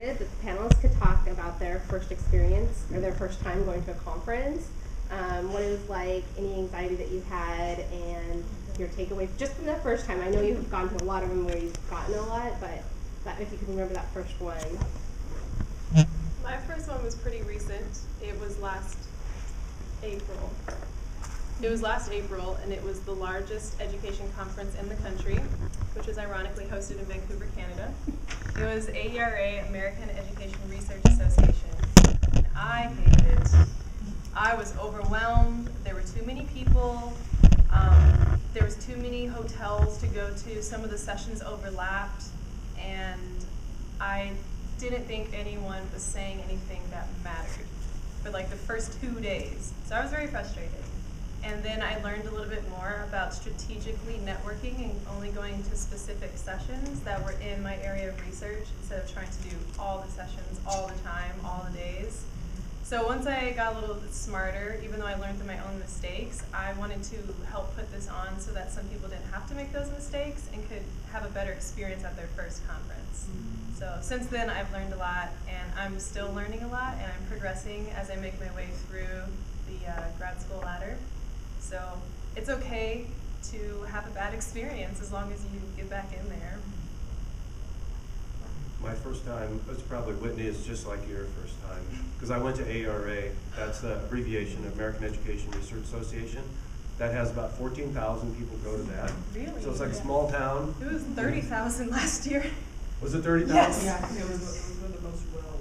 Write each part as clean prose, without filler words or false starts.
that the panelists could talk about their first experience or their first time going to a conference, what it was like, any anxiety that you had, and your takeaway just from that first time. I know you've gone to a lot of them where you've gotten a lot, but if you can remember that first one. My first one was pretty recent. It was last April. And it was the largest education conference in the country, which was ironically hosted in Vancouver, Canada. It was AERA, American Education Research Association. And I hated it. I was overwhelmed. There were too many people. There was too many hotels to go to. Some of the sessions overlapped. And I didn't think anyone was saying anything that mattered for like the first 2 days. So I was very frustrated. And then I learned a little bit more about strategically networking and only going to specific sessions that were in my area of research instead of trying to do all the sessions all the time, all the days. So once I got a little bit smarter, even though I learned through my own mistakes, I wanted to help put this on so that some people didn't have to make those mistakes and could have a better experience at their first conference. So since then, I've learned a lot, and I'm still learning a lot, and I'm progressing as I make my way through the grad school ladder. So it's okay to have a bad experience as long as you get back in there. My first time, it's probably Whitney, is just like your first time. Because I went to AERA, that's the abbreviation of American Education Research Association. That has about 14,000 people go to that. Really? So it's like a small town. It was 30,000 last year. Was it 30,000? Yes. Yeah, it was one of the most well.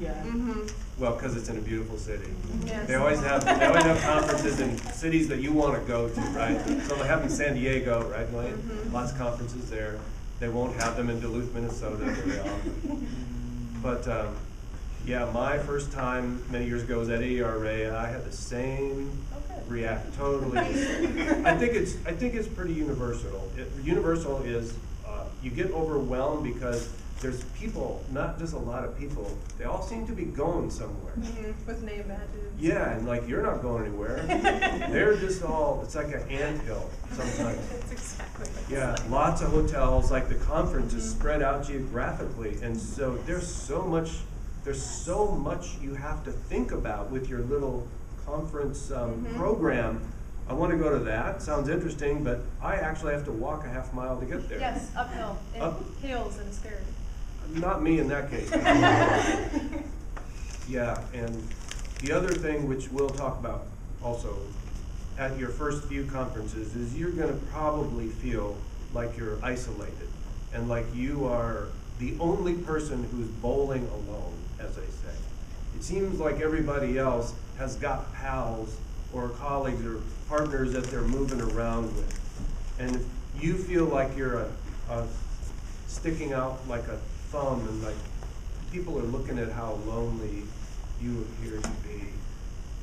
Yeah. Mm-hmm. Well, because it's in a beautiful city. Yes. They always have conferences in cities that you want to go to, right? So they have in San Diego, right, Blaine? Mm-hmm. Lots of conferences there. They won't have them in Duluth, Minnesota very often. But yeah, my first time many years ago was at AERA. I had the same react totally. I think it's pretty universal. Universal is you get overwhelmed because there's people, not just a lot of people. They all seem to be going somewhere. Mm-hmm. With name badges. Yeah, and like you're not going anywhere. They're just all. It's like an anthill sometimes. That's exactly what Yeah, it's like. lots of hotels. Like the conference is spread out geographically, and so there's so much you have to think about with your little conference program. I want to go to that. Sounds interesting, but I actually have to walk a half mile to get there. Yes, uphill, in heels and a skirt. Not me in that case. Yeah, and the other thing which we'll talk about also at your first few conferences is you're going to probably feel like you're isolated and like you are the only person who's bowling alone, as they say. It seems like everybody else has got pals or colleagues or partners that they're moving around with. And if you feel like you're sticking out like a thumb and like people are looking at how lonely you appear to be.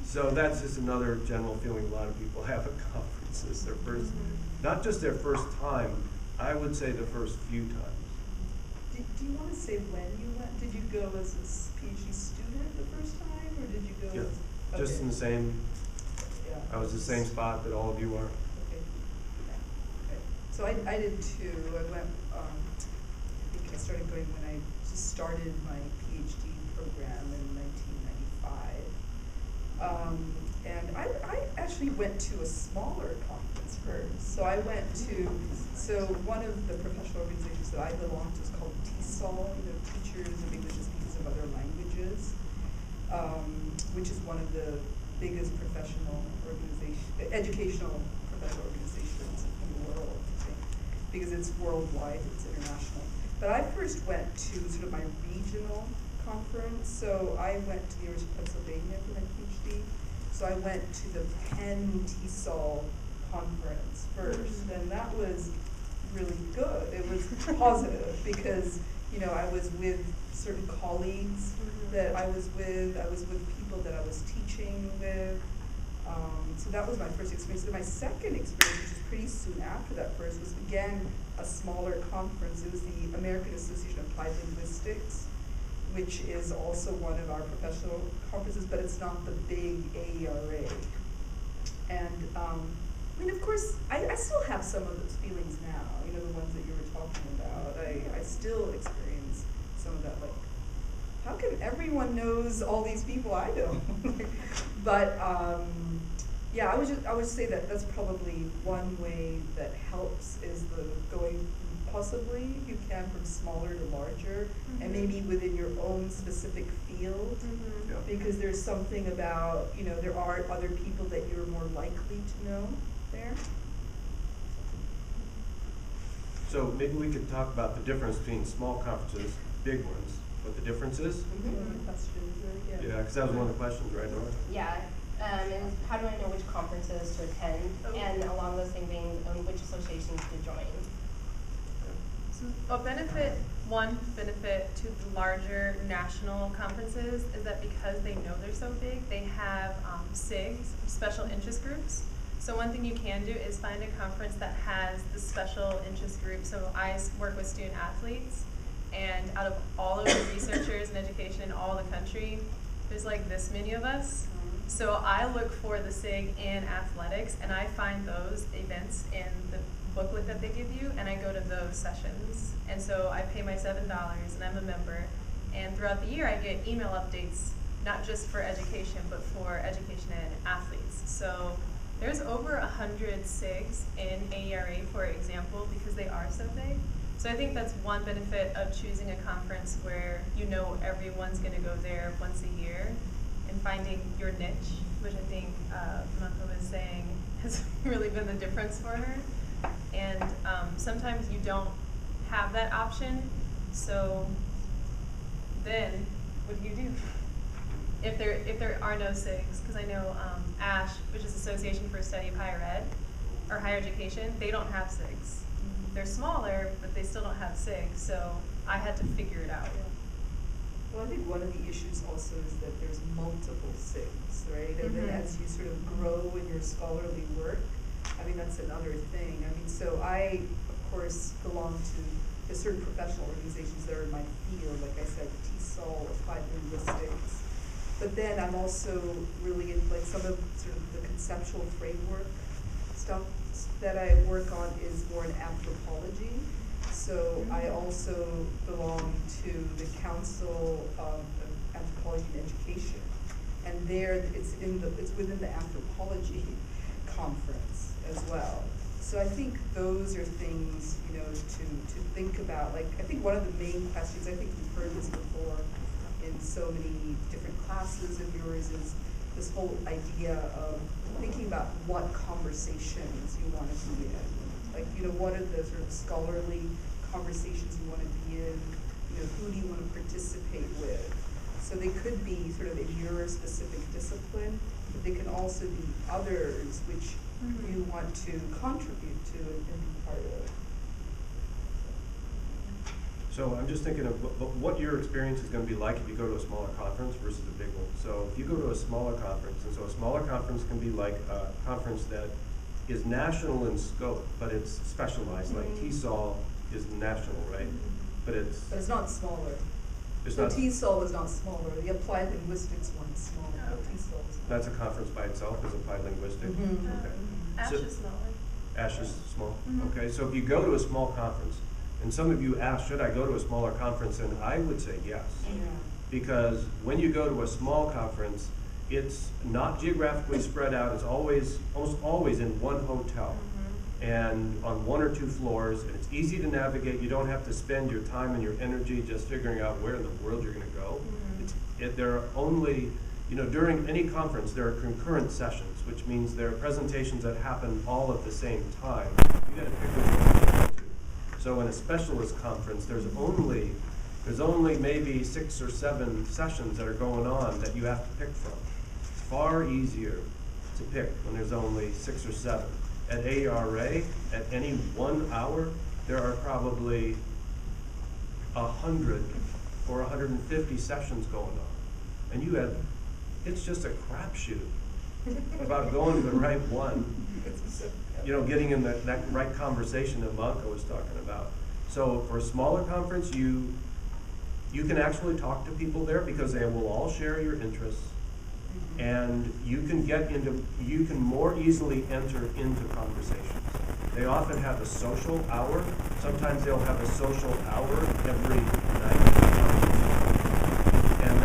So that's just another general feeling a lot of people have at conferences. Their first, not just their first time, I would say the first few times. Do you want to say when you went? Did you go as a PhD student the first time, or did you go? Yeah, just in the same. Yeah. I was the same spot that all of you are. Okay. Okay. So I did too. I went. I think I started going when I just started my PhD program in 1995. And I actually went to a smaller conference first. So I went to, one of the professional organizations that I belong to is called TESOL, Teachers of English as Speakers of Other Languages, which is one of the biggest educational professional organizations in the world, I think, because it's worldwide, it's international. But I first went to sort of my regional conference. So I went to the University of Pennsylvania for my PhD. So I went to the Penn TESOL conference first, and that was really good. It was positive because, I was with certain colleagues that I was with people that I was teaching with. So that was my first experience. And my second experience, which was pretty soon after that first, was again a smaller conference. It was the American Association of Applied Linguistics, which is also one of our professional conferences, but it's not the big AERA. And of course, I still have some of those feelings now, the ones that you were talking about. I still experience some of that, like, come everyone knows all these people I know? But, yeah, I would say that that's probably one way that helps is the going possibly, if you can, from smaller to larger, and maybe within your own specific field. Yeah. Because there's something about, you know, there are other people that you're more likely to know there. So maybe we could talk about the difference between small conferences, big ones, what the difference is? Questions, or, Yeah, because that was one of the questions, right, Nora? Yeah, it was how do I know which conferences to attend, and along those same veins, which associations to join? So one benefit to the larger national conferences is that because they know they're so big, they have SIGs, special interest groups. So one thing you can do is find a conference that has the special interest group. So I work with student athletes, and out of all of the researchers in education in all the country, there's like this many of us. So I look for the SIG in athletics, and I find those events in the booklet that they give you, and I go to those sessions. And so I pay my $7, and I'm a member. And throughout the year, I get email updates, not just for education, but for education and athletes. So there's over 100 SIGs in AERA, for example, because they are so big. So I think that's one benefit of choosing a conference where you know everyone's going to go there once a year, and finding your niche, which I think Mako was saying has really been the difference for her. And sometimes you don't have that option, so then what do you do? If there are no SIGs, because I know ASH, which is Association for Study of Higher Ed, or Higher Education, they don't have SIGs. They're smaller, but they still don't have SIGs, so I had to figure it out. Well, I think one of the issues also is that there's multiple SIGs, right? And then as you sort of grow in your scholarly work, I mean, that's another thing. I mean, so I, of course, belong to certain professional organizations that are in my field, like I said, TESOL, Applied Linguistics. But then I'm also really in, like, some of sort of the conceptual framework stuff that I work on is more in anthropology. So I also belong to the Council of Anthropology and Education, and there it's within the anthropology conference as well. So I think those are things, you know, to think about. Like, I think one of the main questions, I think you've heard this before in so many different classes of yours, is this whole idea of thinking about what conversations you want to be in. Like, you know, what are the sort of scholarly conversations you want to be in? You know, who do you want to participate with? So they could be sort of in your specific discipline, but they can also be others which you want to contribute to and be part of. So I'm just thinking of what your experience is going to be like if you go to a smaller conference versus a big one. So if you go to a smaller conference, and so a smaller conference can be like a conference that is national in scope, but it's specialized, like TESOL is national, right? But it's not smaller. It's So not. TESOL was not smaller. The Applied Linguistics one is smaller. Oh, but okay. TESOL was smaller. That's a conference by itself, is Applied Linguistics. Okay. ASH So- is smaller. ASH is small. Mhm. Okay, so if you go to a small conference, and some of you asked, should I go to a smaller conference? And I would say yes. Yeah. Because when you go to a small conference, it's not geographically spread out. It's almost always in one hotel and on one or two floors, and it's easy to navigate. You don't have to spend your time and your energy just figuring out where in the world you're going to go. There are only, you know, during any conference, there are concurrent sessions, which means there are presentations that happen all at the same time. You got to pick which one to go to. So in a specialist conference, there's only maybe 6 or 7 sessions that are going on that you have to pick from. It's far easier to pick when there's only 6 or 7. At AERA, at any 1 hour, there are probably 100 or 150 sessions going on. And it's just a crapshoot about going to the right one. You know, getting in that right conversation that Manka was talking about. So for a smaller conference, you can actually talk to people there because they will all share your interests, and you can more easily enter into conversations. They often have a social hour. Sometimes they'll have a social hour every night. And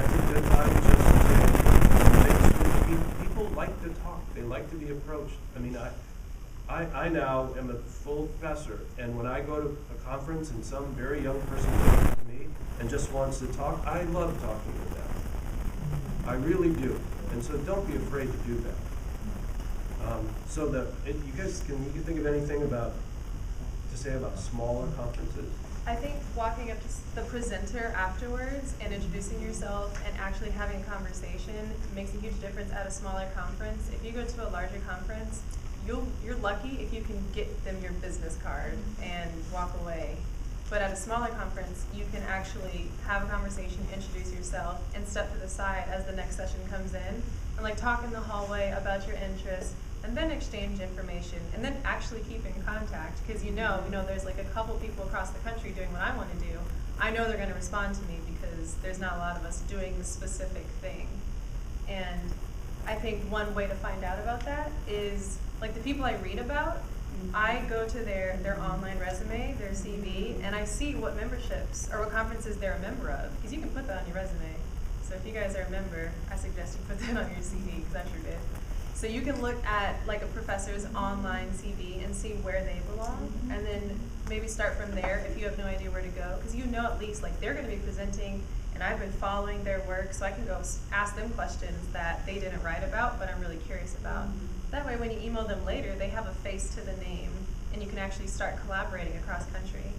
I now am a full professor, and when I go to a conference and some very young person comes to me and just wants to talk, I love talking to them. I really do. And so don't be afraid to do that. You guys, can you think of anything to say about smaller conferences? I think walking up to the presenter afterwards and introducing yourself and actually having a conversation makes a huge difference at a smaller conference. If you go to a larger conference, you're lucky if you can get them your business card and walk away. But at a smaller conference, you can actually have a conversation, introduce yourself, and step to the side as the next session comes in, and like talk in the hallway about your interests, and then exchange information, and then actually keep in contact, because you know there's like a couple people across the country doing what I want to do. I know they're going to respond to me because there's not a lot of us doing the specific thing. And I think one way to find out about that is, like the people I read about, I go to their online resume, their CV, and I see what memberships or what conferences they're a member of, because you can put that on your resume. So if you guys are a member, I suggest you put that on your CV, because I sure did. So you can look at like a professor's online CV and see where they belong, and then maybe start from there if you have no idea where to go, because you know at least like they're going to be presenting, and I've been following their work, so I can go ask them questions that they didn't write about, but I'm really curious about. That way when you email them later, they have a face to the name, and you can actually start collaborating across country.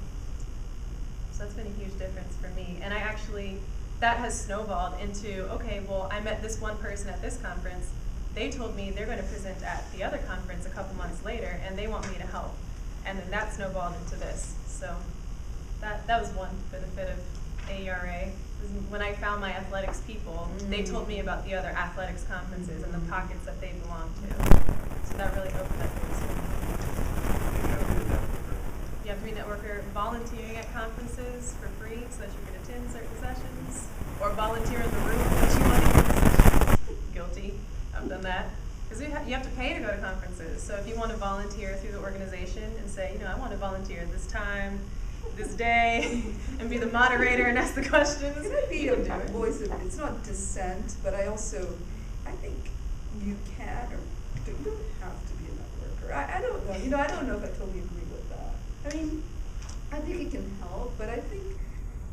So that's been a huge difference for me. And that has snowballed into, okay, well, I met this one person at this conference. They told me they're going to present at the other conference a couple months later, and they want me to help. And then that snowballed into this. So that was one benefit of AERA. When I found my athletics people, they told me about the other athletics conferences and the pockets that they belong to. So that really opened up things. You have to be a networker. Volunteering at conferences for free so that you can attend certain sessions, or volunteer in the room that you want to hear the session. Guilty. I've done that. Because you have to pay to go to conferences. So if you want to volunteer through the organization and say, I want to volunteer this time, this day, and be the moderator and ask the questions. Can I be a voice of, it's not dissent, but I think you can, or you don't have to be a networker. I don't know, I don't know if I totally agree with that. I mean, I think it can help, but I think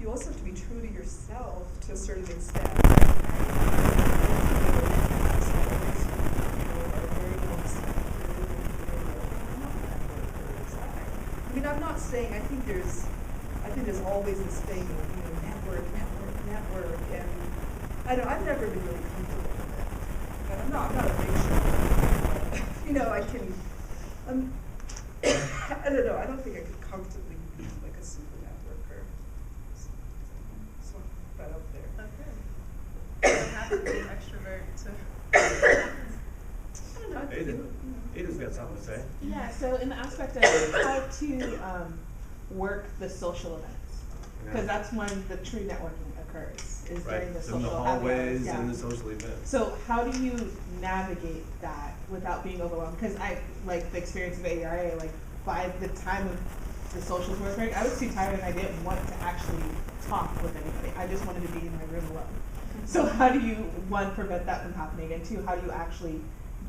you also have to be true to yourself to a certain extent. I mean, I'm not saying, I think there's always this thing of, network, and I've never been really comfortable with it. But I'm not a big shot. I don't know, I don't think I could comfortably be like a super networker. So I'll put that up there. Okay. You don't have to be an extrovert to. I don't know. Ada's got something to say. Yeah, so in the aspect of how to work the social events, because that's when the true networking occurs, is during the social in the happy hallways hours, and the social events. So how do you navigate that without being overwhelmed? Because I, like the experience of AERA, like by the time of the socials were occurring, I was too tired and I didn't want to actually talk with anybody. I just wanted to be in my room alone. So how do you, one, prevent that from happening, and two, how do you actually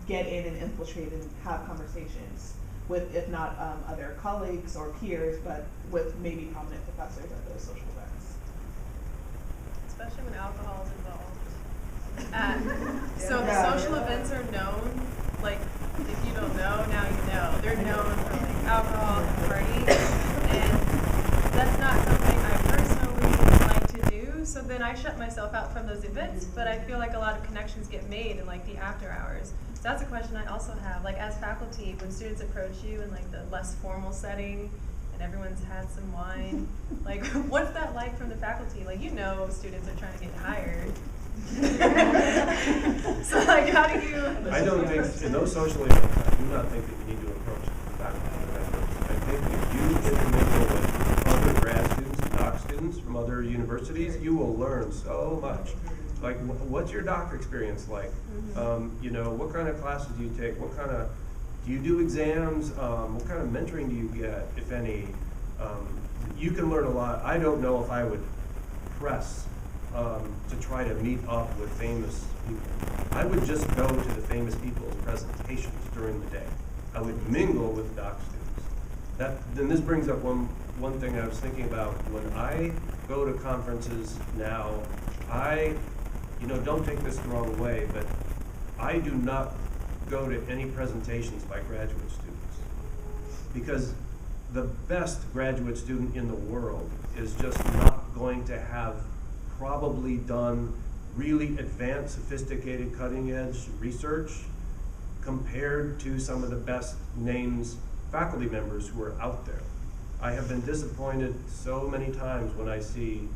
get in and infiltrate and have conversations with, if not other colleagues or peers, but with maybe prominent professors at those social events? Especially when alcohol is involved. So the social events are known, like if you don't know, now you know. They're known for like alcohol and parties, and that's not something I personally like to do. So then I shut myself out from those events, but I feel like a lot of connections get made in like the after hours. So that's a question I also have. Like as faculty, when students approach you in like the less formal setting, and everyone's had some wine, like what's that like from the faculty? Like students are trying to get hired. So like how do you? I don't think, in those social events, I do not think that you need to approach the faculty members. I think if you intermingle with other grad students and doc students from other universities, you will learn so much. Like, what's your doctor experience like? What kind of classes do you take? Do you do exams? What kind of mentoring do you get, if any? You can learn a lot. I don't know if I would press to try to meet up with famous people. I would just go to the famous people's presentations during the day I would mingle with doc students. Then this brings up one thing I was thinking about. When I go to conferences now, don't take this the wrong way, but I do not go to any presentations by graduate students, because the best graduate student in the world is just not going to have probably done really advanced, sophisticated, cutting-edge research compared to some of the best names, faculty members who are out there. I have been disappointed so many times when I see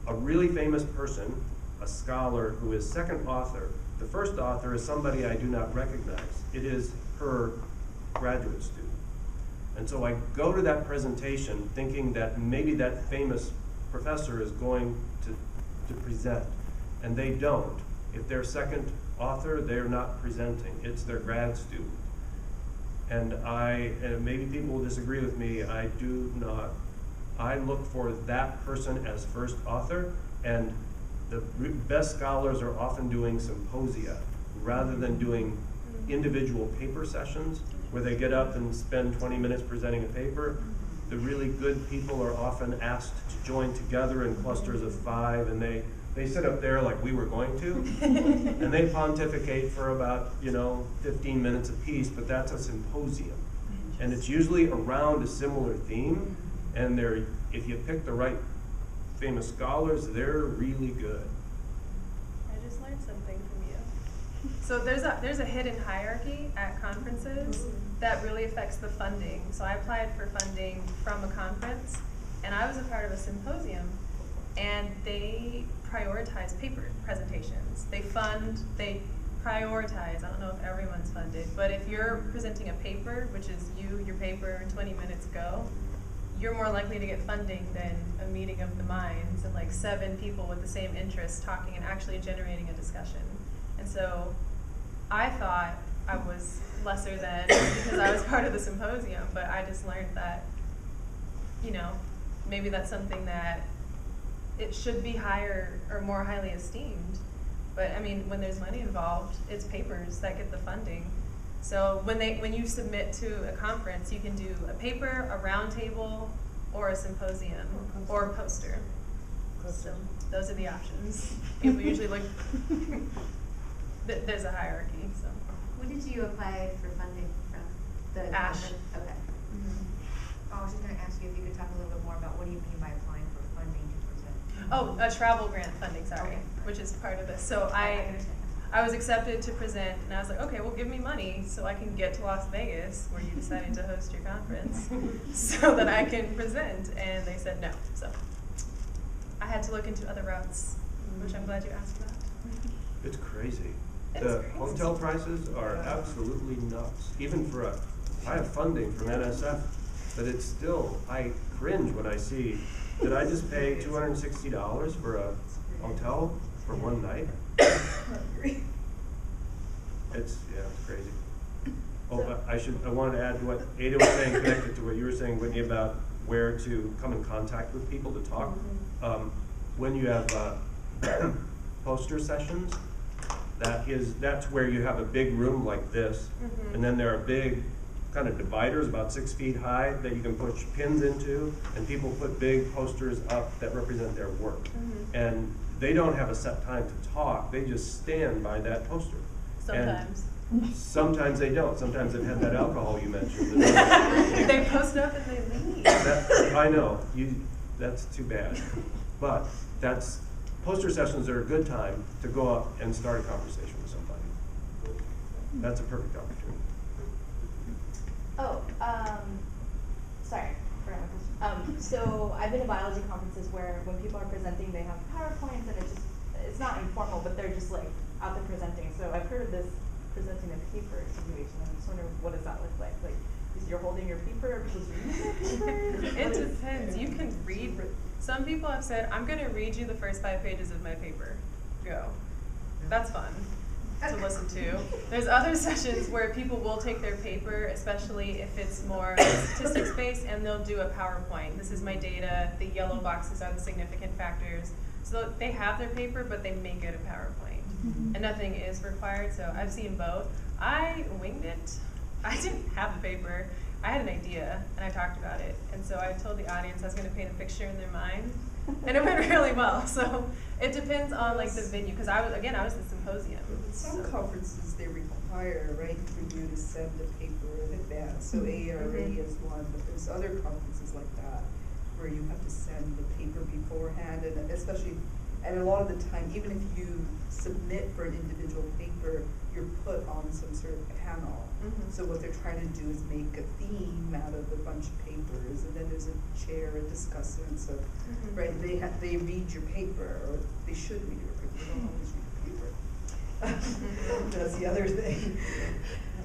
a really famous person, a scholar who is second author. The first author is somebody I do not recognize. It is her graduate student. And so I go to that presentation thinking that maybe that famous professor is going to present, and they don't. If they're second author, they're not presenting. It's their grad student. And maybe people will disagree with me, I do not. I look for that person as first author, and the best scholars are often doing symposia rather than doing individual paper sessions where they get up and spend 20 minutes presenting a paper. The really good people are often asked to join together in clusters of 5, and they sit up there like we were going to, and they pontificate for about 15 minutes apiece, but that's a symposium. And it's usually around a similar theme, and if you pick the right famous scholars, they're really good. I just learned something from you. So there's a hidden hierarchy at conferences that really affects the funding. So I applied for funding from a conference, and I was a part of a symposium, and they prioritize paper presentations. They prioritize. I don't know if everyone's funded, but if you're presenting a paper, which is your paper, 20 minutes ago, you're more likely to get funding than a meeting of the minds and like 7 people with the same interests talking and actually generating a discussion. And so I thought I was lesser than because I was part of the symposium, but I just learned that, maybe that's something that it should be higher or more highly esteemed. But I mean, when there's money involved, it's papers that get the funding. So when you submit to a conference, you can do a paper, a roundtable, or a symposium, or a poster. So those are the options. People usually look. There's a hierarchy. So. When did you apply for funding from the ASH. conference? Okay. I was just going to ask you if you could talk a little bit more about what do you mean by applying for funding to present? Oh, a travel grant funding, sorry, Okay. which is part of this. So I understand. I was accepted to present, and I was like, okay, well, give me money so I can get to Las Vegas, where you decided to host your conference, so that I can present. And they said no. So I had to look into other routes, which I'm glad you asked about. It's crazy. It's The crazy. hotel prices are absolutely nuts. Even I have funding from NSF, but it's still, I cringe when I see, did I just pay $260 for a hotel for one night? It's crazy. Oh, but I wanted to add to what Ada was saying, connected to what you were saying, Whitney, about where to come in contact with people to talk. When you have poster sessions, that's where you have a big room like this, and then there are big kind of dividers about 6 feet high that you can push pins into, and people put big posters up that represent their work. And they don't have a set time to talk, they just stand by that poster. Sometimes. And sometimes they don't. Sometimes they've had that alcohol you mentioned. They post up and they leave. I know, that's too bad. But poster sessions are a good time to go up and start a conversation with somebody. That's a perfect opportunity. Sorry, forgot my question. So I've been to biology conferences where when people are presenting, they have PowerPoints, and it's not informal, but they're just like out there presenting. So I've heard of this presenting a paper situation. I'm just wondering, what does that look like? Like, you're holding your paper, or people's reading their paper? It depends. You can read. Some people have said, I'm going to read you the first 5 pages of my paper. Go. That's fun to listen to. There's other sessions where people will take their paper, especially if it's more statistics based, and they'll do a PowerPoint. This is my data. The yellow boxes are the significant factors. So they have their paper, but they make it a PowerPoint. And nothing is required, so I've seen both. I winged it I didn't have the paper. I had an idea, and I talked about it. And so I told the audience I was going to paint a picture in their mind, and it went really well. So it depends on like the venue, because I was the symposium. Some conferences, they require, right, for you to send a paper in advance. So ARA is one, but there's other conferences like that where you have to send the paper beforehand, and especially, and a lot of the time, even if you submit for an individual paper, you're put on some sort of panel. So what they're trying to do is make a theme out of a bunch of papers, and then there's a chair, a discussant, so, right, they read your paper, or they should read your paper, they don't always read the paper. That's the other thing.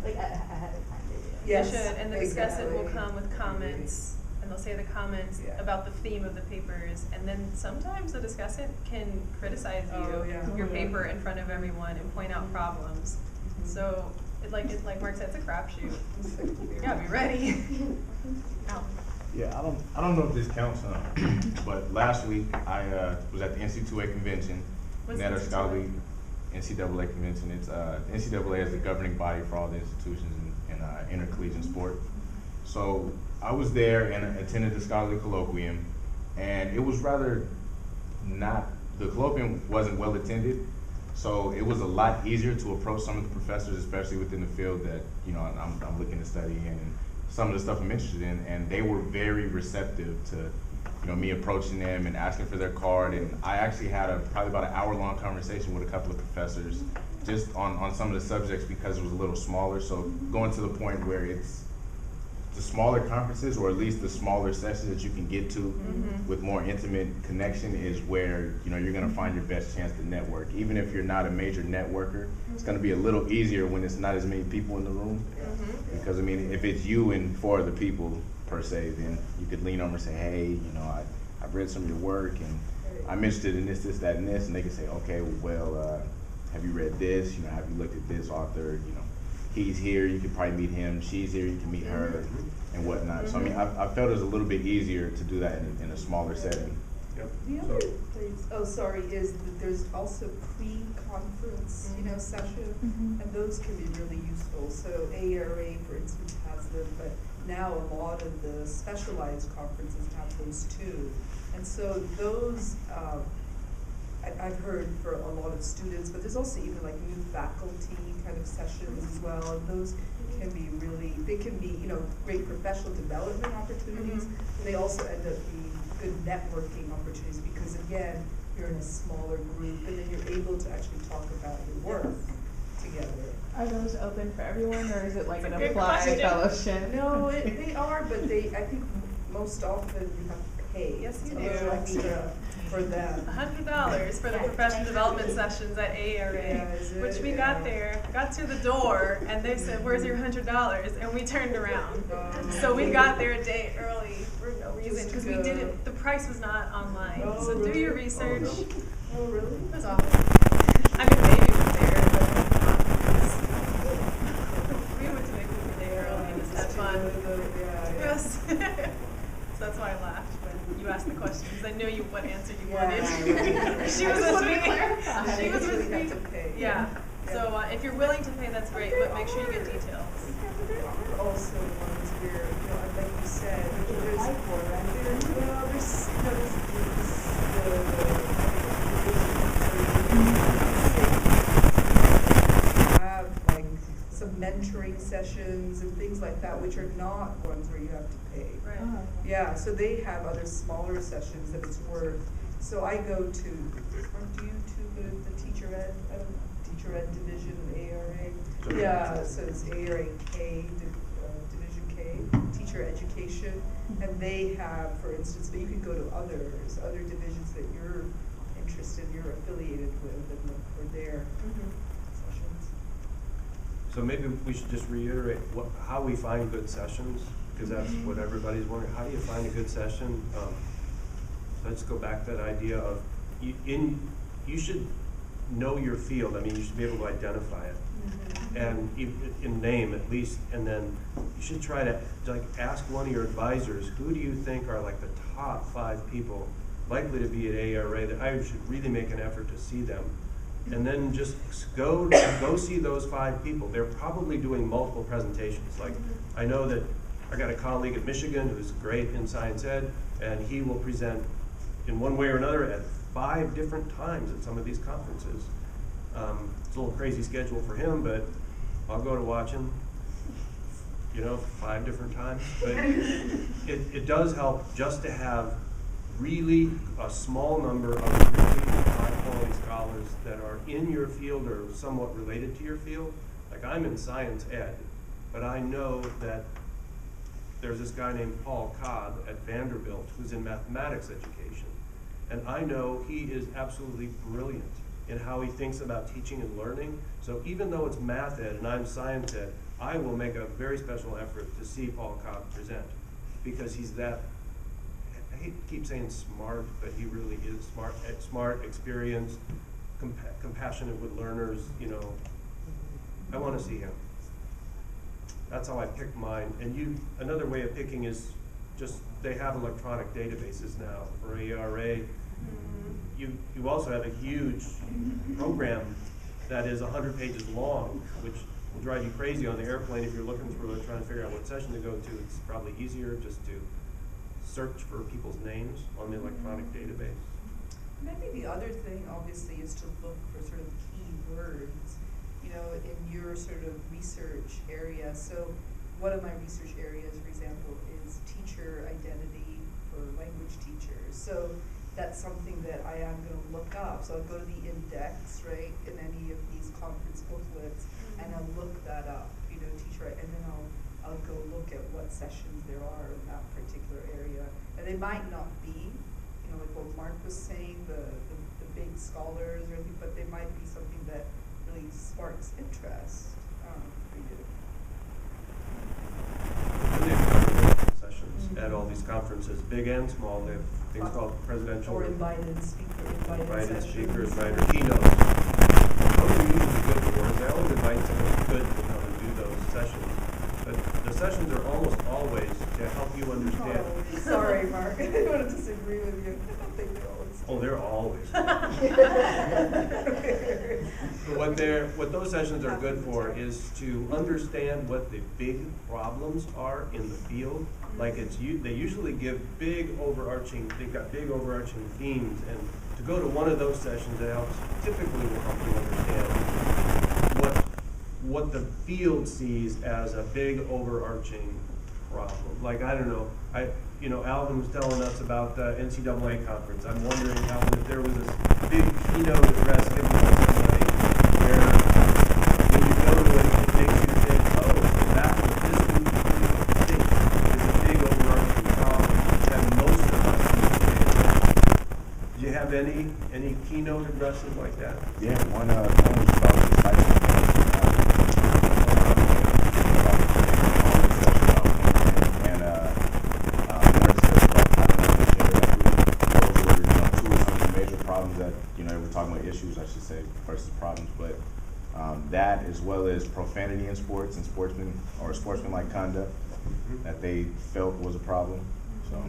Like ahead of time they do. Yes, They should, and the discussant will exactly. come with comments, and they'll say the comments Yeah. about the theme of the papers, and then sometimes the discussant can criticize Oh, yeah. your paper in front of everyone and point out problems. So it's like Mark said, it's a crapshoot. You gotta be ready. Ow. Yeah, I don't know if this counts, but last week I was at the NC2A convention. What's Net NC2A? Scholarly NCAA convention. It's NCAA is the governing body for all the institutions in intercollegiate sport. So I was there and attended the scholarly colloquium, and it was rather not. The colloquium wasn't well attended. So it was a lot easier to approach some of the professors, especially within the field that I'm looking to study in, and some of the stuff I'm interested in. And they were very receptive to me approaching them and asking for their card. And I actually had probably about an hour-long conversation with a couple of professors just on some of the subjects, because it was a little smaller. So going to the point where it's the smaller conferences, or at least the smaller sessions that you can get to with more intimate connection, is where you're going to find your best chance to network. Even if you're not a major networker, it's going to be a little easier when it's not as many people in the room. Because if it's you and 4 other people per se, then you could lean over and say, hey, I've read some of your work and I'm interested in this, that, and this, and they can say, okay, well, have you read this? Have you looked at this author? He's here, you can probably meet him. She's here, you can meet her, and whatnot. So I felt it was a little bit easier to do that in a smaller setting. Yep. The other thing, is that there's also pre-conference, session, and those can be really useful. So ARA, for instance, has them, but now a lot of the specialized conferences have those too. And so those, I've heard for a lot of students, but there's also even like new faculty kind of sessions as well, and those can be they can be, great professional development opportunities, but they also end up being good networking opportunities, because again, you're in a smaller group, and then you're able to actually talk about your work together. Are those open for everyone, or is it like an Good applied question. fellowship? No, they are, but I think most often you have to pay. Yes, you a do. little extra for them. $100 for the professional development sessions at ARA, Yeah, is it? which we Yeah. got to the door, and they said, where's your $100? And we turned around. So we okay. got there a day early for no reason, Just because to we go. didn't, the price was not online. Oh, So do really? your research. Oh, Oh, really? It was awful. Maybe it was there, but we went to Vancouver a day early and just had fun. Yeah. Yes. So that's why I laughed when you asked the question, because I knew what answer you Yeah, wanted. right. She was with me. Yeah, She you was usually with me. have to pay. Yeah. Yeah. So if you're willing to pay, that's great, but make sure you get details. There are also ones where, like you said, there's, have like some mentoring sessions and things like that, which are not ones where you have to pay. Right. Yeah, so they have other smaller sessions that it's worth. So I go to, or do you go to the teacher ed division of ARA? Sure. Yeah, so it's ARA K, Division K, teacher education. And they have, for instance, but you can go to other divisions that you're interested, you're affiliated with, and look for their sessions. So maybe we should just reiterate how we find good sessions, because that's what everybody's wondering. How do you find a good session? Let's go back to that idea of you should know your field. You should be able to identify it, and in name at least. And then you should try to ask one of your advisors, who do you think are like the top 5 people likely to be at ARA that I should really make an effort to see them, and then just go see those 5 people. They're probably doing multiple presentations. Like, I know that I got a colleague at Michigan who's great in science ed, and he will present in one way or another at 5 different times at some of these conferences. It's a little crazy schedule for him, but I'll go to watch him, 5 different times. But it does help just to have really a small number of really high-quality scholars that are in your field or somewhat related to your field. Like, I'm in science ed, but I know that there's this guy named Paul Cobb at Vanderbilt who's in mathematics education. And I know he is absolutely brilliant in how he thinks about teaching and learning. So even though it's math ed and I'm science ed, I will make a very special effort to see Paul Cobb present, because he's that, I hate to keep saying smart, but he really is smart, experienced, compassionate with learners, I want to see him. That's how I pick mine. And another way of picking is just, they have electronic databases now for ARA. You also have a huge program that is 100 pages long, which will drive you crazy on the airplane if you're looking through it, trying to figure out what session to go to. It's probably easier just to search for people's names on the electronic database. And I think the other thing, obviously, is to look for sort of key words, in your sort of research area. So one of my research areas, for example, is teacher identity for language teachers. So that's something that I am going to look up. So I'll go to the index, right, in any of these conference booklets, and I'll look that up, teacher, and then I'll go look at what sessions there are in that particular area. And they might not be, like what Mark was saying, the big scholars or anything, but they might be something that really sparks interest for you. And they have sessions at all these conferences, big and small. They have things called presidential. Or invited Invited sessions. speakers, right, or keynotes. Those are usually good for us. They always invite someone good to come and do those sessions. But the sessions are almost always to help you understand. Oh, sorry, Mark. I don't want to disagree with you. I don't think they're always. Oh, they're always. What those sessions are good for is to understand what the big problems are in the field. Like they usually give they've got big overarching themes, and to go to one of those sessions, it typically will help you understand what the field sees as a big overarching problem. Like, I don't know, Alvin was telling us about the NCAA conference. I'm wondering, Alvin, if there was this big keynote address given by somebody where when you go to it, it makes you think, oh, that's what this group thinks is a big overarching problem that most of us understand. Do you have any keynote addresses like that? Yeah, one was about the cycle. Issues, I should say, versus problems, but that, as well as profanity in sports and sportsmanlike conduct, that they felt was a problem. So.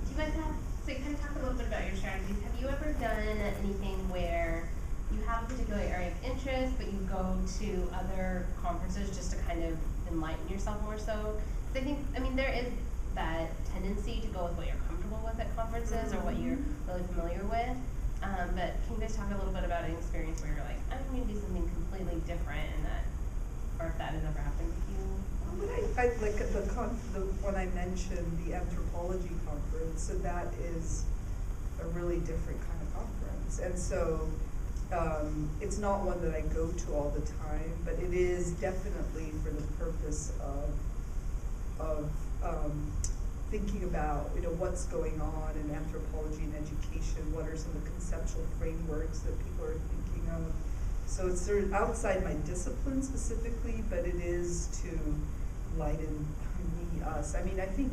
Do you guys kind of talk a little bit about your strategies? Have you ever done anything where you have a particular area of interest, but you go to other conferences just to kind of enlighten yourself more so? Because there is that tendency to go with what you're comfortable with at conferences or what you're really familiar with. But can you guys talk a little bit about an experience where you're like, I'm going to do something completely different, or if that has ever happened with you? But I like when I mentioned the anthropology conference, so that is a really different kind of conference. And so it's not one that I go to all the time, but it is definitely for the purpose of thinking about what's going on in anthropology and education, what are some of the conceptual frameworks that people are thinking of. So it's sort of outside my discipline specifically, but it is to lighten us. I think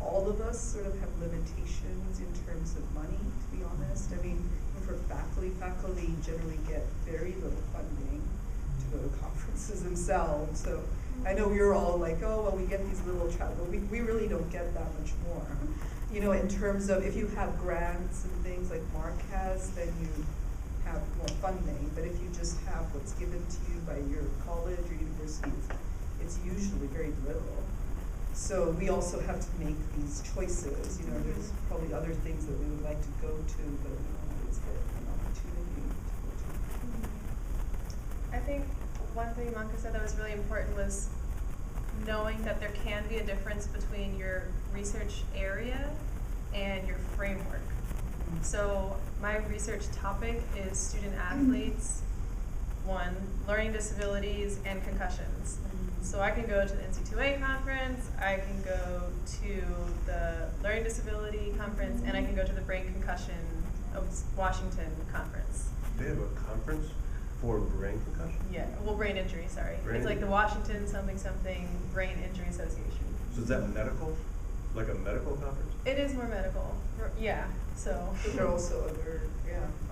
all of us sort of have limitations in terms of money, to be honest. For faculty generally get very little funding to go to conferences themselves. So I know we're all like, oh, well, we get these little but we really don't get that much more. You know, in terms of if you have grants and things like Mark has, then you have more funding. But if you just have what's given to you by your college or university, it's usually very little. So we also have to make these choices. You know, there's probably other things that we would like to go to, but we don't always get an opportunity to go to. I think one thing Monica said that was really important was knowing that there can be a difference between your research area and your framework. So my research topic is student athletes, learning disabilities, and concussions. So I can go to the NC2A conference, I can go to the learning disability conference, and I can go to the brain concussion of Washington conference. They have a conference for brain concussion? Yeah, well, brain injury, sorry. Brain It's like the injury. Washington something Brain Injury Association. So is that medical? Like a medical conference? It is more medical, yeah, so. But there are also other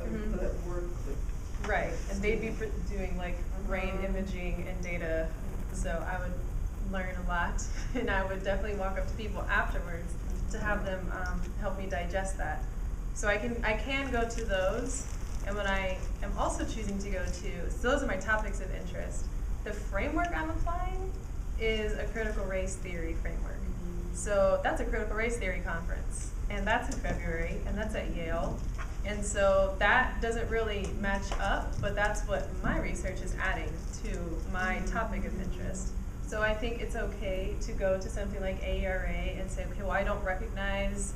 Mhm. that work that. Right, and they'd be doing like brain imaging and data, so I would learn a lot, and I would definitely walk up to people afterwards to have them help me digest that. So I can go to those, and what I am also choosing to go to, so those are my topics of interest. The framework I'm applying is a critical race theory framework. So that's a critical race theory conference, and that's in February, and that's at Yale. And so that doesn't really match up, but that's what my research is adding to my topic of interest. So I think it's okay to go to something like AERA and say, okay, well, I don't recognize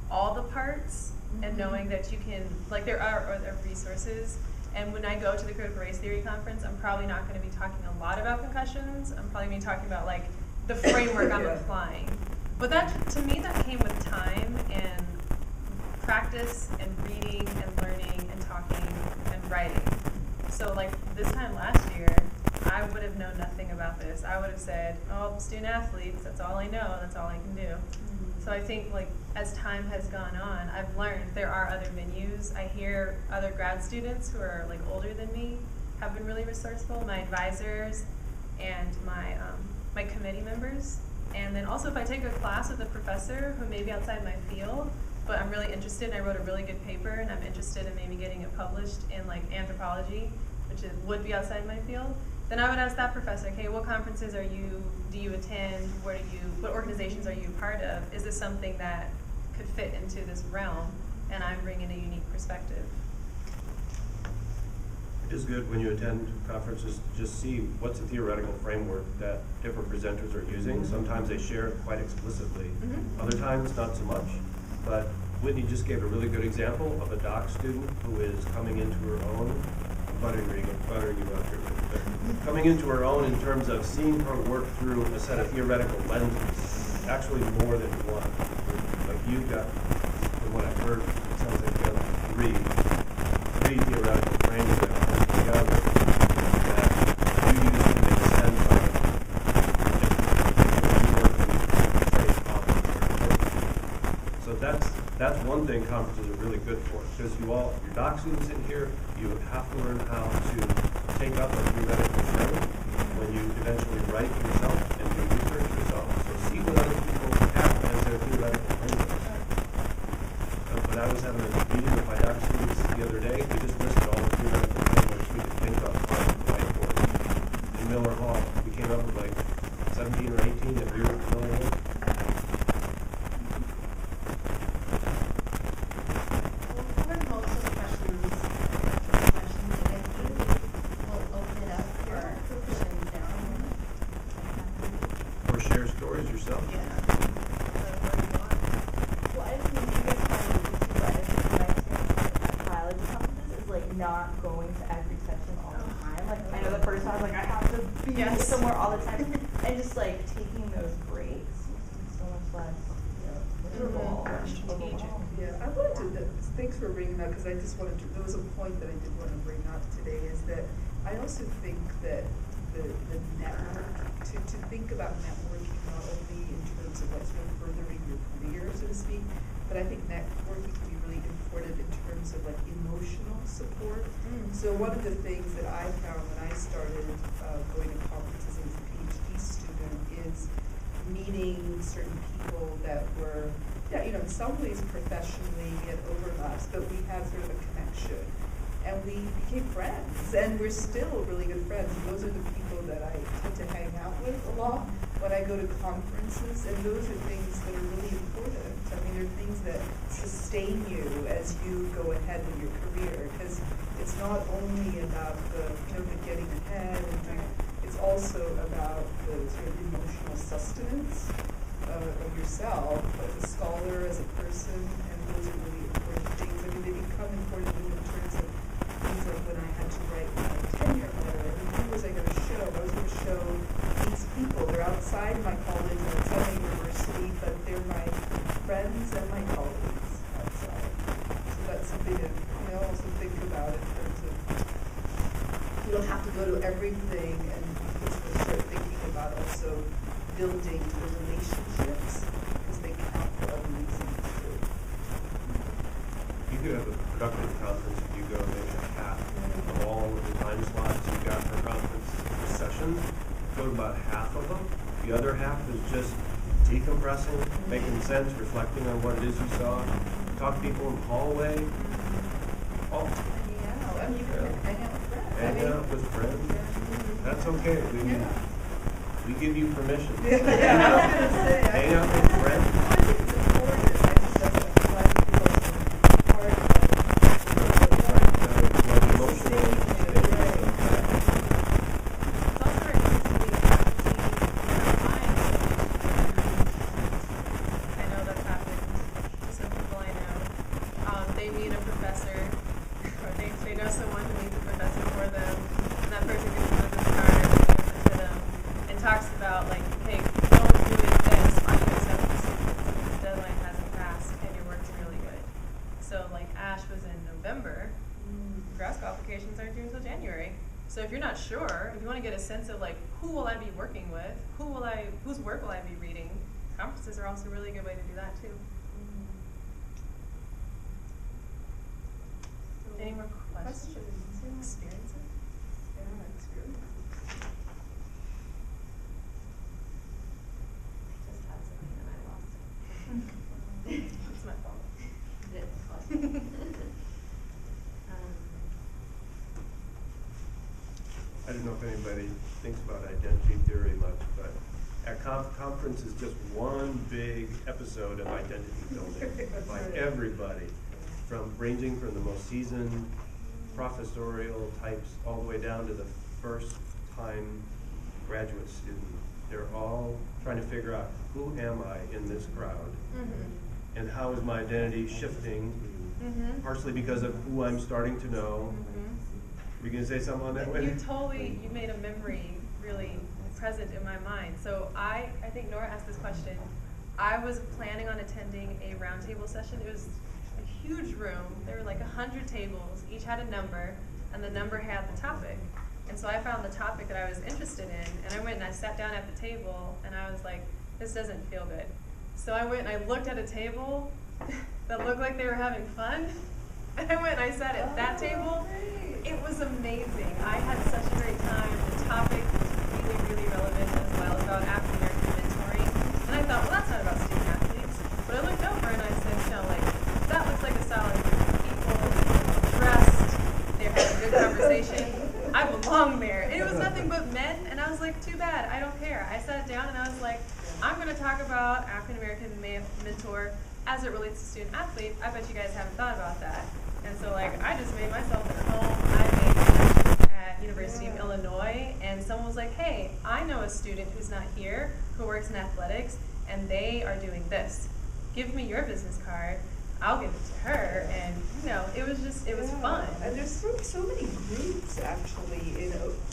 all the parts, and knowing that you can, like, there are other resources. And when I go to the critical race theory conference, I'm probably not going to be talking a lot about concussions. I'm probably going to be talking about like the framework I'm applying. But that, to me, that came with time and practice and reading and learning and talking and writing. So like this time last year, I would have known nothing about this. I would have said, oh, student athletes, that's all I know, that's all I can do. So I think like as time has gone on, I've learned there are other venues. I hear other grad students who are like older than me have been really resourceful, my advisors and my committee members. And then also if I take a class with a professor who may be outside my field, but I'm really interested and I wrote a really good paper and I'm interested in maybe getting it published in like anthropology, which would be outside my field, then I would ask that professor, okay, what conferences do you attend? What organizations are you part of? Is this something that could fit into this realm? And I'm bringing a unique perspective. It is good when you attend conferences to just see what's the theoretical framework that different presenters are using. Sometimes they share it quite explicitly. Other times, not so much. But Whitney just gave a really good example of a doc student who is coming into her own, buttering you up here, but coming into her own in terms of seeing her work through a set of theoretical lenses, actually more than one. Like you've got, from what I've heard, it sounds like you have three theoretical frames that come together that you use to make sense of so that's one thing conferences are really good for, because your doc students in here, you have to learn how to take up a theoretical frame when you eventually write yourself and do research yourself. So see what other people have as their theoretical frameworks. When I was having a meeting with my doc students the other day, we just listed all the theoretical frameworks we could think of on the whiteboard. In Miller Hall, we came up with like 17 or 18 that we were familiar with. Or share stories yourself. Well, I just mean, you guys probably do too, but I think my experience at biology conferences is like not going to every session all the time. Like I know the first time I was like I have to be somewhere all the time, and just like taking those breaks makes it so much less miserable. Yeah, I wanted to, thanks for bringing that, because I just wanted to, there was a point that I did want to bring up today, is that I also think that the network, to think about networking not only in terms of like sort of furthering your career, so to speak, but I think networking can be really important in terms of like emotional support. So one of the things that I found when I started going to conferences as a PhD student is meeting certain people that were, yeah, you know, in some ways professionally we had overlaps, but we had sort of a connection. And we became friends, and we're still really good friends. Those are the people that I tend to hang out with a lot when I go to conferences, and those are things that are really important. I mean, they're things that sustain you as you go ahead in your career, because it's not only about the, you know, the getting ahead, and it's also about the sort of emotional sustenance of yourself as a scholar, as a person, and those are really important things. I mean, they become important in terms of things like when I had to write my tenure letter, and who was I going to show? I was going to show these people. They're outside my college and outside my university, but they're my friends and my colleagues outside. So that's something to, you know, also think about in terms of, you don't have to go to everything, and you can start thinking about also building the relationships, because they count for other reasons too. You could have a productive conference if you go maybe half of all of the time slots you got for conference sessions. Go to about half of them. The other half is just decompressing, making sense, reflecting on what it is you saw. Talk to people in the hallway. Oh, Yeah, I mean, you can hang out with friends. I hang mean, out with friends. That's okay. We give you permission. Yeah, I was gonna say. Hang out with friends. I think it's important. I think that's a part of It's also very interesting to I know that's happened to some people I know. They meet a professor, or they know someone who meets a professor for them, and that person gives them a business card and gives it to them, and talks about like, hey, no one's doing this, why should I accept this? This deadline hasn't passed, and your work's really good. So like Ash was in November. Grasco applications aren't due until January. So if you're not sure, if you want to get a sense of like who will I be working with, whose work will I be reading, conferences are also a really good way to do that too. Any more questions? Experiences? Yeah, experience. I just had something and I lost it. It's my fault. I don't know if anybody thinks about identity theory much, but at conference is just one big episode of identity building by everybody, ranging from the most seasoned professorial types all the way down to the first time graduate student. They're all trying to figure out, who am I in this crowd? And how is my identity shifting, partially because of who I'm starting to know. Were you going to say something on that, Whitney? You made a memory really present in my mind. So I think Nora asked this question. I was planning on attending a roundtable session. It was a huge room. There were like 100 tables. Each had a number, and the number had the topic. And so I found the topic that I was interested in, and I went and I sat down at the table, and I was like, this doesn't feel good. So I went and I looked at a table that looked like they were having fun, and I went and I sat at that table. It was amazing. I had such a great time. The topic was really, really relevant as well, about African American mentoring. And I thought, well, that's not about student athletes. But I looked over and I said, you know, like, that looks like a solid group of people, dressed, they're having a good conversation. I belong there. And it was nothing but men, and I was like, too bad, I don't care. I sat down and I was like, I'm going to talk about African American mentor as it relates to student athletes. I bet you guys haven't thought about that. And so like I just made myself at home. I made connections at University of Illinois, and someone was like, hey, I know a student who's not here who works in athletics, and they are doing this. Give me your business card. I'll give it to her. And you know, it was fun. And there's so many groups actually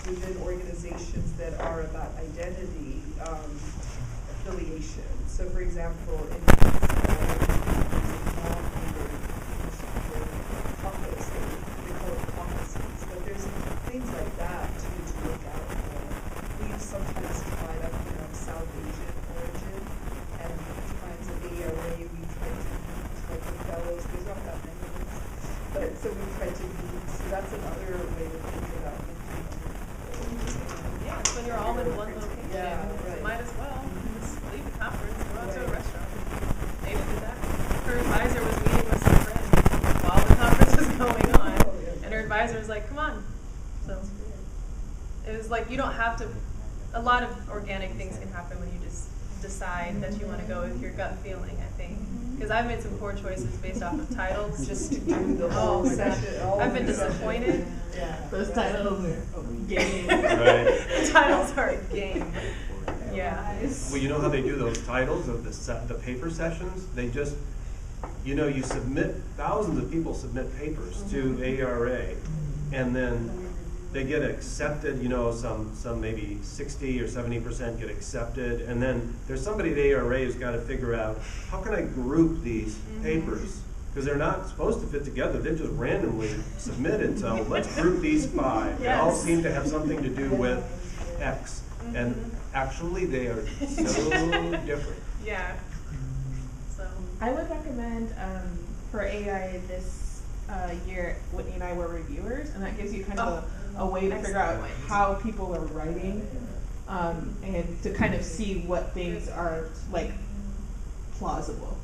within organizations that are about identity affiliation. So for example, caucus, they call it caucuses, but there's things like that too to look out for. We've sometimes tried up, you know, South Asian origin, and sometimes at ARA we try to meet like the fellows. There's not that many of us, but so we try to meet. So that's another way to think about it. Yeah, it's when you're all in one location. Yeah, right. Might as well. like you don't have to. A lot of organic things can happen when you just decide that you want to go with your gut feeling. I think because I've made some poor choices based off of titles. Just to do the whole session. I've been disappointed. Yeah, those titles are game. Right. The titles are a game. Yeah. Well, you know how they do those titles of the paper sessions? They just, you know, you submit, thousands of people submit papers to ARA, and then they get accepted, you know, some maybe 60 or 70% get accepted, and then there's somebody at ARA who's got to figure out, how can I group these papers? Because they're not supposed to fit together, they're just randomly submitted, so let's group these 5. They all Yes. seem to have something to do with X, and actually they are so different. Yeah. So. I would recommend for AI this year, Whitney and I were reviewers, and that gives you kind of a way to figure out excellent. how people are writing, and to kind of see what things are like plausible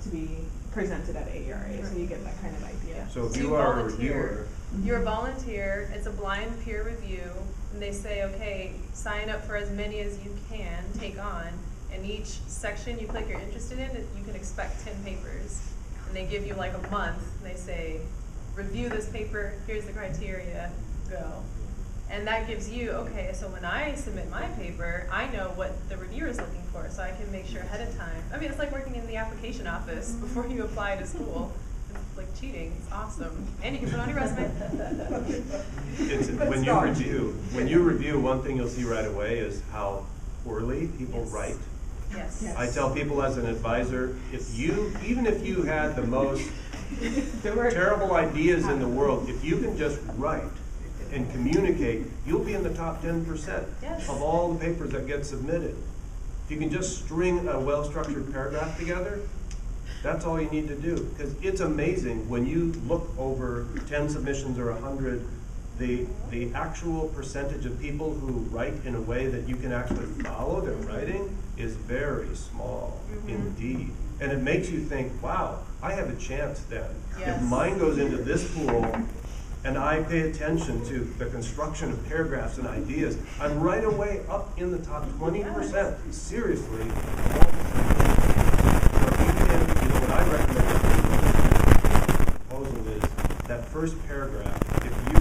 to be presented at AERA, so you get that kind of idea. So if So you you are a volunteer. reviewer, You're a volunteer, it's a blind peer review, and they say, okay, sign up for as many as you can take on, and each section you click you're interested in, you can expect 10 papers. And they give you like a month, and they say, review this paper, here's the criteria, go. And that gives you, okay, so when I submit my paper, I know what the reviewer is looking for, so I can make sure ahead of time. I mean, it's like working in the application office before you apply to school. It's like cheating, it's awesome. And you can put it on your resume. it's, But when it's you not. review, one thing you'll see right away is how poorly people Yes. write. Yes. Yes. I tell people as an advisor, even if you had the most There were terrible ideas in the world, if you can just write and communicate, you'll be in the top 10% Yes. of all the papers that get submitted. If you can just string a well-structured paragraph together, that's all you need to do. Because it's amazing when you look over 10 submissions or 100, the actual percentage of people who write in a way that you can actually follow their writing is very small indeed. And it makes you think, wow, I have a chance then. Yes. If mine goes into this pool and I pay attention to the construction of paragraphs and ideas, I'm right away up in the top 20%. Seriously. What I recommend proposal is that first paragraph, if you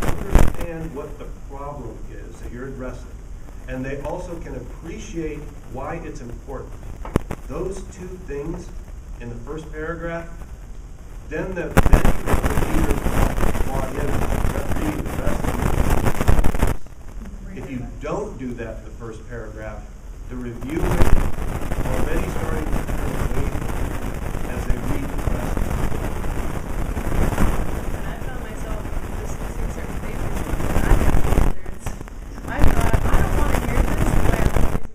understand what the problem is that you're addressing, and they also can appreciate why it's important. Those 2 things in the first paragraph, then you bought in read the rest of it. If you don't do that in the first paragraph, the reviewer already starting to turn away as they read the rest of And I found myself dismissing certain papers because I had standards. I thought, I don't want to hear this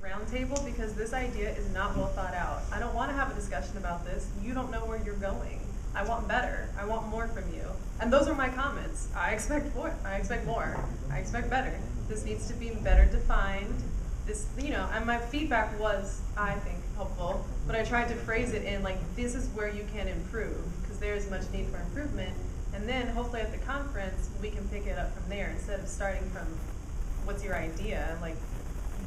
round table because this idea is not well thought out. I don't want to have a discussion about this. You don't know where you're going. I want better. I want more from you. And those are my comments. I expect more. I expect more. I expect better. This needs to be better defined. This, you know, and my feedback was, I think, helpful, but I tried to phrase it in like, this is where you can improve, because there is much need for improvement. And then hopefully at the conference, we can pick it up from there instead of starting from, what's your idea? Like,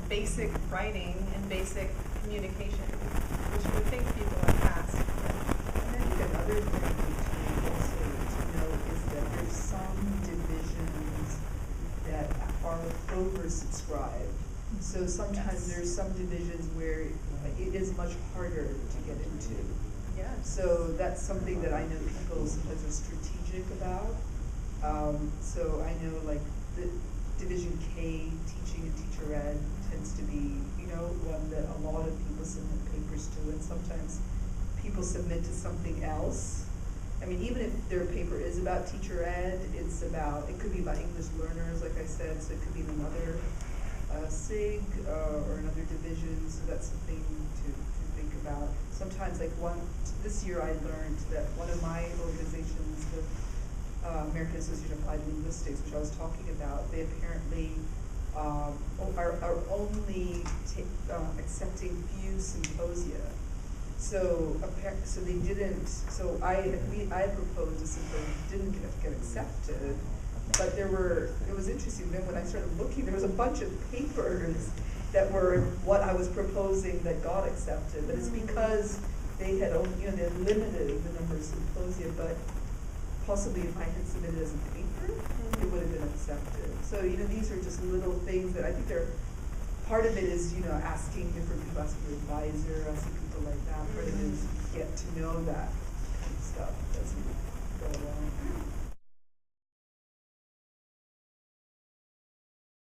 basic writing and basic communication, which you would think people are past. And I think another thing also to note is that there's some divisions that are oversubscribed. So sometimes there's some divisions where it is much harder to get into. Yes. So that's something that I know people sometimes are strategic about. So I know like the Division K, teaching and teacher ed, tends to be, you know, one that a lot of people submit papers to, and sometimes people submit to something else. I mean, even if their paper is about teacher ed, it could be about English learners, like I said, so it could be in another SIG or another division, so that's something to think about. Sometimes, like this year I learned that one of my organizations, the American Association of Applied Linguistics, which I was talking about, they apparently are only accepting few symposia. So they didn't. So I proposed a symposium, didn't get accepted, But it was interesting, then when I started looking, there was a bunch of papers that were what I was proposing that got accepted, but it's because they had only, they had limited the number of symposia, but possibly if I had submitted as a paper, it would have been accepted. So, these are just little things that I think part of it is, asking different people, asking your advisor, asking people like that. Part of it is get to know that kind of stuff as you go along.